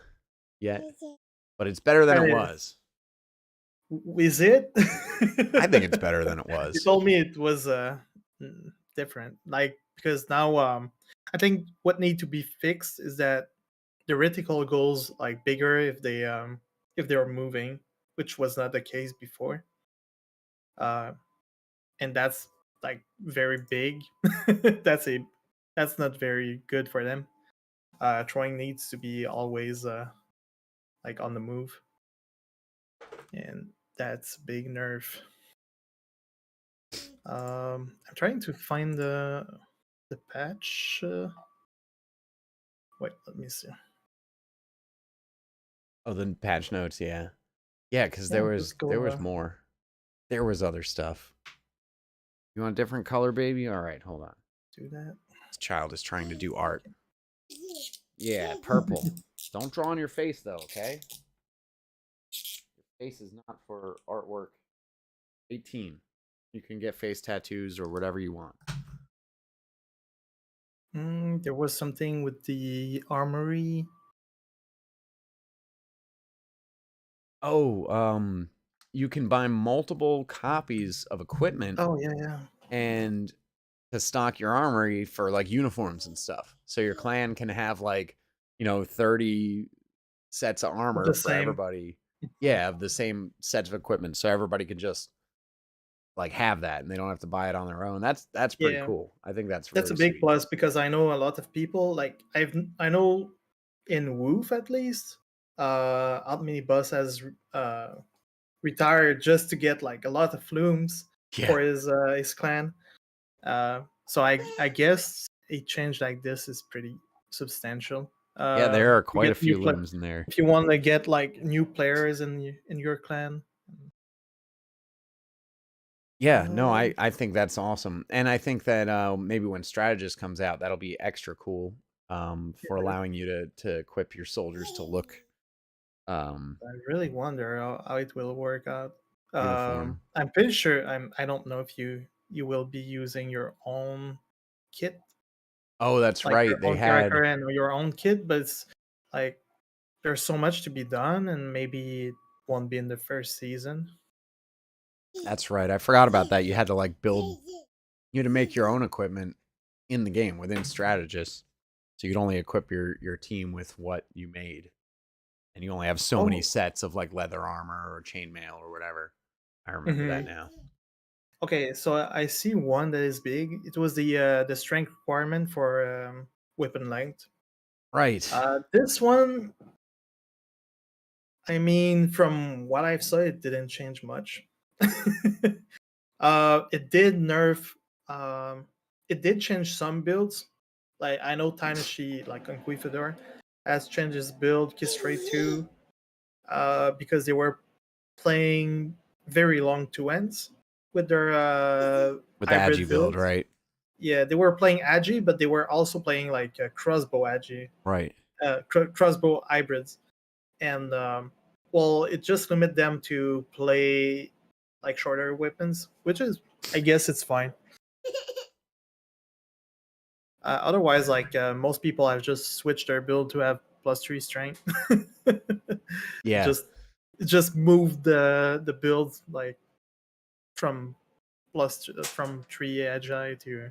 yet, but it's better than it was. Is it? I think it's better than it was. You told me it was different, like because now I think what need to be fixed is that the reticle goes like bigger if they're moving, which was not the case before. And that's like very big. that's not very good for them. Throwing needs to be always like on the move, and that's big nerf. I'm trying to find the patch. Wait, let me see. Oh, the patch notes, yeah, because there was more. There was other stuff. You want a different color, baby? All right, hold on. do that. This child is trying to do art. Yeah, purple. Don't draw on your face, though, okay? Your face is not for artwork. 18. You can get face tattoos or whatever you want. There was something with the armory. Oh, you can buy multiple copies of equipment. Oh, yeah. And to stock your armory for like uniforms and stuff. So your clan can have like, 30 sets of armor for everybody. Yeah, of the same sets of equipment. So everybody can just like have that and they don't have to buy it on their own. That's pretty cool. I think that's a big plus because I know a lot of people like I know in WooF at least, Omnibus has retired just to get like a lot of flumes for his clan. So I guess a change like this is pretty substantial. Yeah, there are quite a few looms in there. If you want to get like new players in your clan. Yeah, no, I think that's awesome. And I think that maybe when Strategist comes out, that'll be extra cool for allowing you to equip your soldiers to look. I really wonder how it will work out. Uniform. I'm pretty sure I don't know if you will be using your own kit. Oh, that's like right. They had and your own kit, but it's like there's so much to be done, and maybe it won't be in the first season. That's right. I forgot about that. You had to like build. You had to make your own equipment in the game within Strategist, so you could only equip your team with what you made, and you only have so many sets of like leather armor or chainmail or whatever. I remember that now. Okay, so I see one that is big. It was the strength requirement for weapon length. Right. This one, I mean, from what I've saw, it didn't change much. It did nerf. It did change some builds. Like I know Tanashi, like on Quifidor, has changed his build, Kisray too, because they were playing very long two ends with their with the Agi build, right? Yeah, they were playing Agi, but they were also playing like crossbow Agi, right? Crossbow hybrids, and well, it just limit them to play like shorter weapons, which is, I guess, it's fine. Otherwise, like most people have just switched their build to have +3 strength. Yeah, just moved the build like from 3 agi to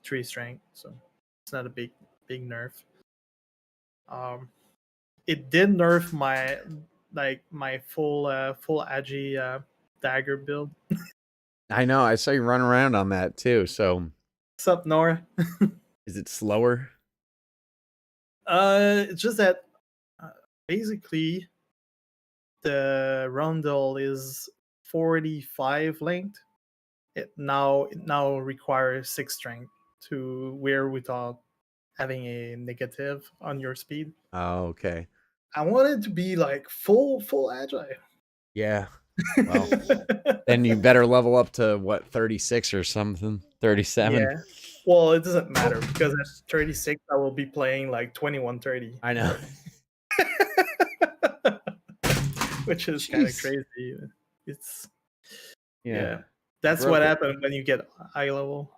3 strength, so it's not a big nerf. It did nerf my full agi dagger build. I know. I saw you run around on that too. So, what's up, Nora? Is it slower? It's just that basically the rondel is 45 length. It now requires 6 strength to where without having a negative on your speed. Oh, okay. I want it to be like full agile. Yeah. Well, then you better level up to what, 36 or something, 37. Yeah. Well, it doesn't matter because at 36 I will be playing like 2130. I know. Which is kind of crazy. It's yeah. That's what happened when you get high level.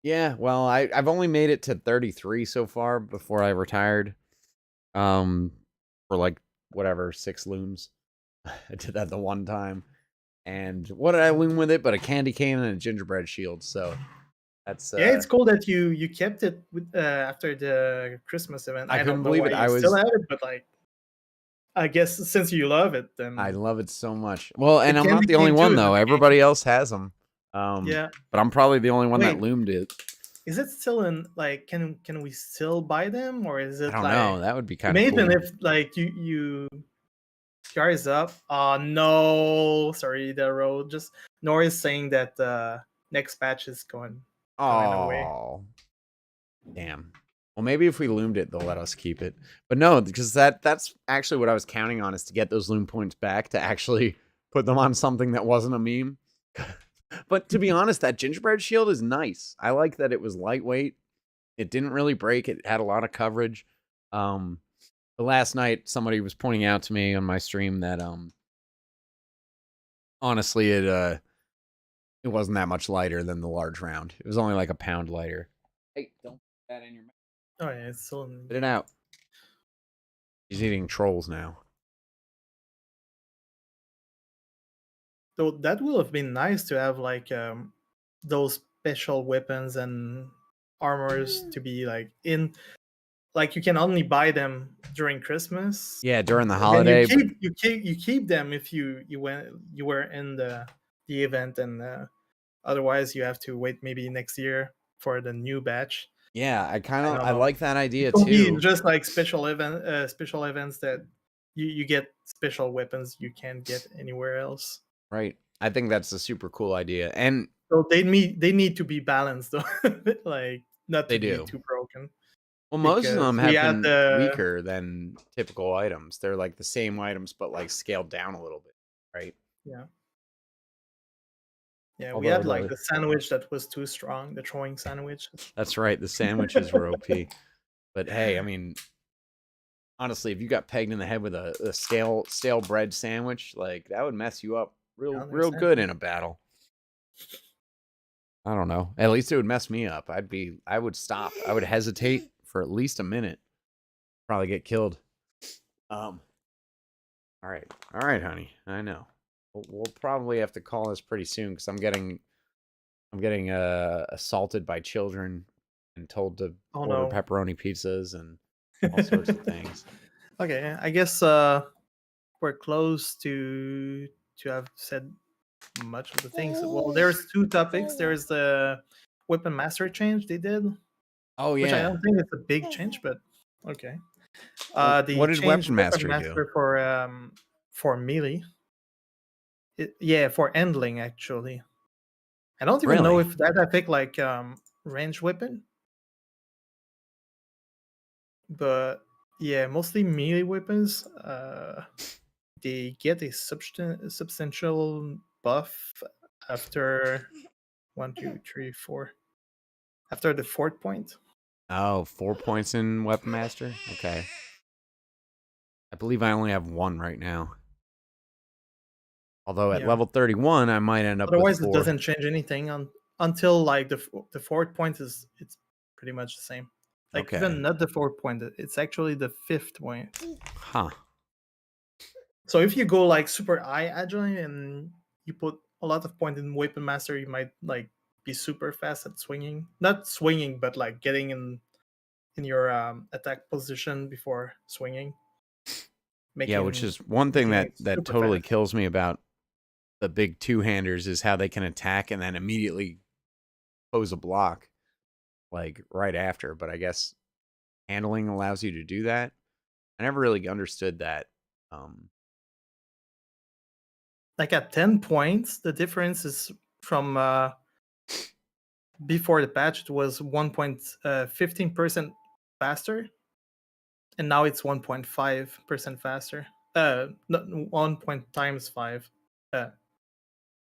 Yeah, well, I've only made it to 33 so far before I retired. For like whatever 6 looms. I did that the one time. And what did I loom with it? But a candy cane and a gingerbread shield. So that's yeah, it's cool that you kept it with after the Christmas event. I couldn't believe it. I was still have it, but like I guess since you love it, then I love it so much. Well, and I'm not the only one though. Everybody else has them. Yeah, but I'm probably the only one that loomed it. Is it still in like? Can we still buy them, or is it? I don't like, know. That would be kind of cool. Imagine if like you guys up. Oh no, sorry, the road. Just Nora is saying that next patch is going away. Damn. Well, maybe if we loomed it, they'll let us keep it. But no, because that's actually what I was counting on, is to get those loom points back to actually put them on something that wasn't a meme. But to be honest, that gingerbread shield is nice. I like that it was lightweight. It didn't really break. It had a lot of coverage. But last night, somebody was pointing out to me on my stream that honestly, it wasn't that much lighter than the large round. It was only like a pound lighter. Hey, don't put that in your mouth. Oh yeah, it's still in... Spit it out. He's eating trolls now. So that would have been nice to have like those special weapons and armors to be like in, like you can only buy them during Christmas. Yeah, during the And holiday. you keep them if you were in the event, and otherwise you have to wait maybe next year for the new batch. Yeah, I like that idea It'll be too. just like special events that you get special weapons you can't get anywhere else. Right. I think that's a super cool idea. And so they need to be balanced though. Like not to They be do. too broken. well, most of Because them we have had been weaker than typical items. They're like the same items, but like scaled down a little bit, right? Yeah. Yeah, we Although had like the sandwich that was too strong, the throwing sandwich. That's right. The sandwiches were OP. But hey, I mean, honestly, if you got pegged in the head with a stale bread sandwich, like that would mess you up real good in a battle. I don't know. At least it would mess me up. I would stop. I would hesitate for at least a minute. Probably get killed. All right, honey. I know. We'll probably have to call this pretty soon because I'm getting assaulted by children and told to order pepperoni pizzas and all sorts of things. Okay, I guess we're close to have said much of the things. Well, there's two topics. There's the weapon master change they did. Oh yeah. Which I don't think it's a big change, but okay. What did weapon master do? For melee. For handling actually. I don't even know if that affect like range weapon. But yeah, mostly melee weapons. They get a substantial buff after 1, 2, 3, 4. After the 4th point. Oh, 4 points in Weapon Master? Okay. I believe I only have 1 right now. Although at level 31, I might end up Otherwise, with 4. It doesn't change anything until like the 4th point it's pretty much the same. Like even not the 4th point, it's actually the 5th point. Huh. So if you go like super high agile and you put a lot of points in Weapon Master, you might like be super fast at swinging. Not swinging, but like getting in your attack position before swinging. Which is one thing that totally kills me about the big two-handers is how they can attack and then immediately pose a block like right after. But I guess handling allows you to do that. I never really understood that. Like at 10 points, the difference is from before the patch, it was 1.15% faster. And now it's 1.5% faster. 1 times 5.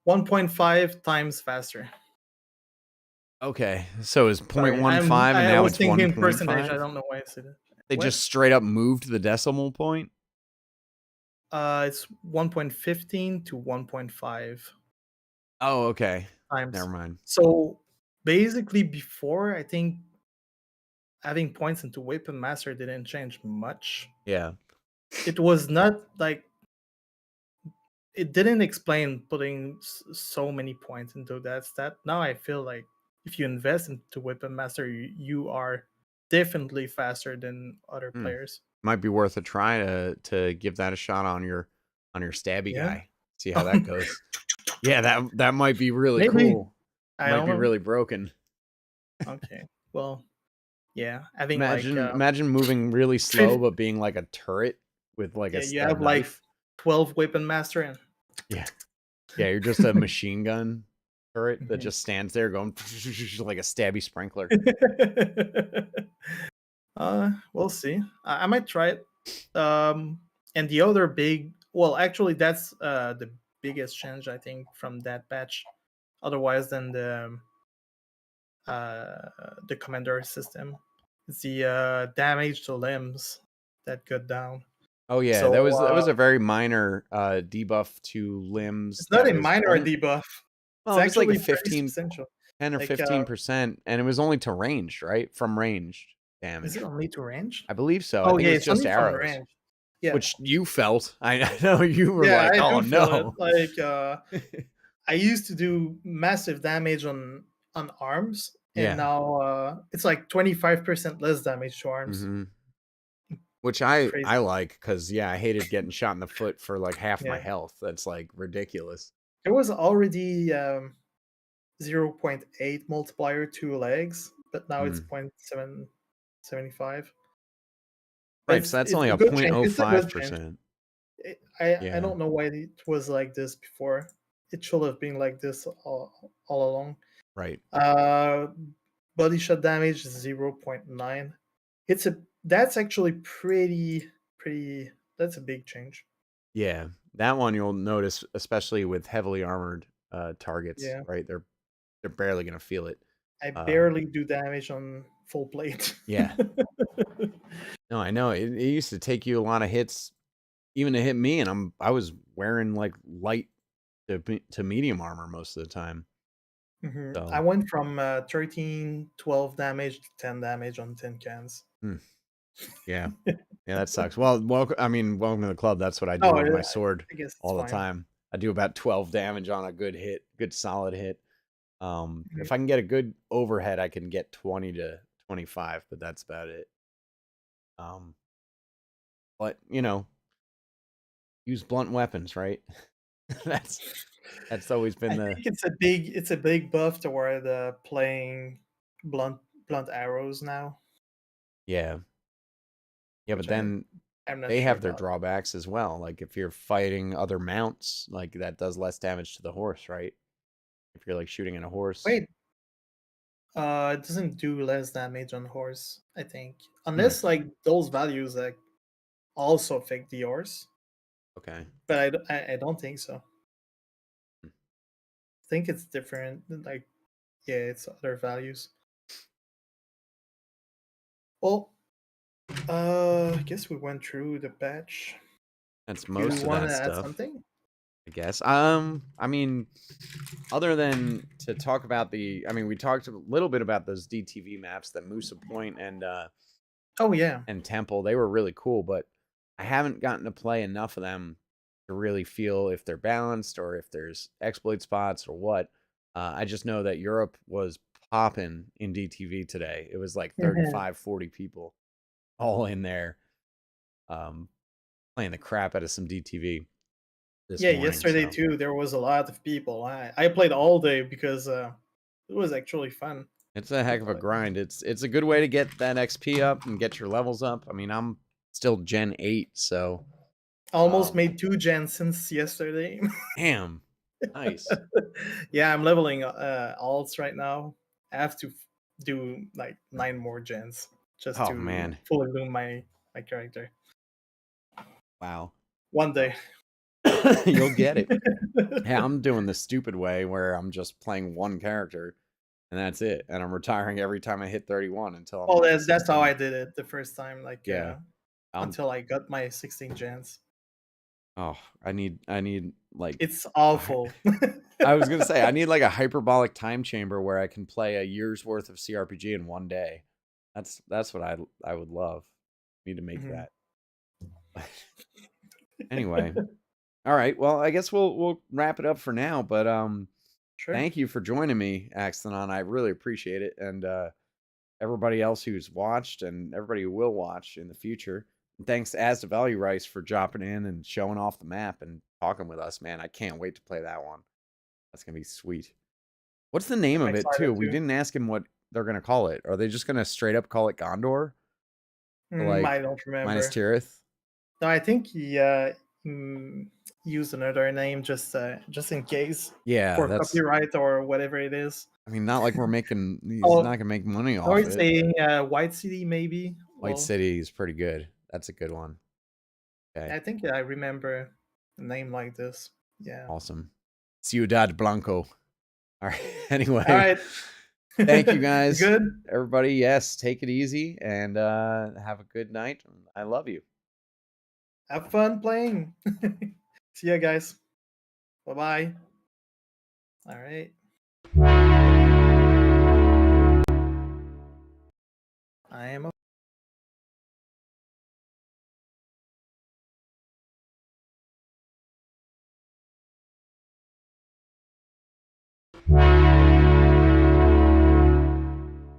1.5 times faster. Okay, so it's 0.15 and now it's 1.5? Percentage. I don't know why I said it. They just straight up moved the decimal point? It's 1.15 to 1.5. Oh, okay. Times. Never mind. So basically before, I think having points into Weapon Master didn't change much. Yeah. It was not like it didn't explain putting so many points into that stat. Now I feel like if you invest into Weapon Master, you are definitely faster than other players. Might be worth a try to give that a shot on your stabby guy. See how that goes. Yeah, that might be really cool. Might be really broken. Okay. Well, yeah. Having imagine moving really slow but being like a turret with like a you have like 12 Weapon Master and yeah, you're just a machine gun turret that just stands there going like a stabby sprinkler. We'll see. I might try it. And the other big, well, actually, that's the biggest change I think from that patch otherwise than the commander system. It's the damage to limbs that got down. Oh yeah, So that was a very minor debuff to limbs. it's not That a was minor only, debuff. well, It's it was like a actually pretty 15, substantial. 10 or Like, 15%, and it was only to ranged, right? From ranged is damage. it only to range? I believe so. I Oh think yeah, it was it's just only from arrows, range. Yeah, which you felt. I know you were yeah, like, I oh do feel it. no. Like, I used to do massive damage on arms, and Yeah. now it's like 25% less damage to arms. hmm Which I Crazy. like, because yeah, I hated getting shot in the foot for like half my Yeah. health. That's like ridiculous. There was already 0.8 multiplier to legs, but now it's 0.775. Right, so that's It's only a a good change. It's a good change. 0.05%. I Yeah. don't know why it was like this before. It should have been like this all along. Right. Body shot damage is 0.9. That's actually pretty. That's a big change. Yeah, that one you'll notice, especially with heavily armored targets. Yeah. Right, they're barely gonna feel it. I barely do damage on full plate. Yeah. No, I know. It used to take you a lot of hits, even to hit me, and I was wearing like light to medium armor most of the time. Mhm. So I went from 13, 12 damage to 10 damage on 10 cans. yeah, yeah, that sucks. Well, welcome to the club. That's what I do Oh, with my I sword guess it's all the fine. time. I do about 12 damage on a good hit, good solid hit. Mhm. If I can get a good overhead, I can get 20 to 25, but that's about it. But you know, use blunt weapons, right? that's always been I the think it's a big buff toward playing blunt arrows now. yeah. Yeah, but Which then I'm not they sure have their about. drawbacks as well. Like if you're fighting other mounts, like that does less damage to the horse, right? If you're like shooting at a horse. Wait, it doesn't do less damage on horse, I think, unless like those values like also affect the horse. Okay. But I don't think so. I think it's different. Like, yeah, it's other values. Well, I guess we went through the patch. That's You most of want that to add stuff, something? I guess. I mean, other than to talk about we talked a little bit about those DTV maps, that Musa Point and Oh yeah. and Temple. They were really cool, but I haven't gotten to play enough of them to really feel if they're balanced or if there's exploit spots or what. I just know that Europe was popping in DTV today. It was like 35, 40 people all in there playing the crap out of some DTV this morning. Yesterday too, there was a lot of people. I played all day because it was actually fun. It's a heck of a grind. It's a good way to get that XP up and get your levels up. I mean, I'm still Gen 8, so almost made 2 gens since yesterday. Damn. Nice. Yeah, I'm leveling alts right now. I have to do like 9 more gens just to fully bloom my character. Wow. One day. You'll get it. Yeah, I'm doing the stupid way where I'm just playing one character and that's it. And I'm retiring every time I hit 31 until I'm Well, that's how I did it the first time. Like, yeah. Until I got my 16 gens. Oh, I need like it's awful. I was gonna say I need like a hyperbolic time chamber where I can play a year's worth of cRPG in one day. That's what I would love. Need to make that. Anyway. All right. Well, I guess we'll wrap it up for now. But sure. Thank you for joining me, Axanon. I really appreciate it. And everybody else who's watched and everybody who will watch in the future. And thanks to As the Value Rice for dropping in and showing off the map and talking with us, man. I can't wait to play that one. That's gonna be sweet. What's the name of it too? We didn't ask him what they're gonna call it. Are they just gonna straight up call it Gondor? Like, I don't remember. Minas Tirith? No, I think he used another name just in case. Yeah, for copyright or whatever it is. I mean, not like we're making. He's not gonna make money off it. Or saying White City, maybe. White City is pretty good. That's a good one. Okay. I think I remember a name like this. Yeah. Awesome. Ciudad Blanco. All right. Anyway. All right. Thank you guys. Good. Everybody, yes, take it easy and have a good night. I love you. Have fun playing. See ya, guys. Bye-bye. All right. I am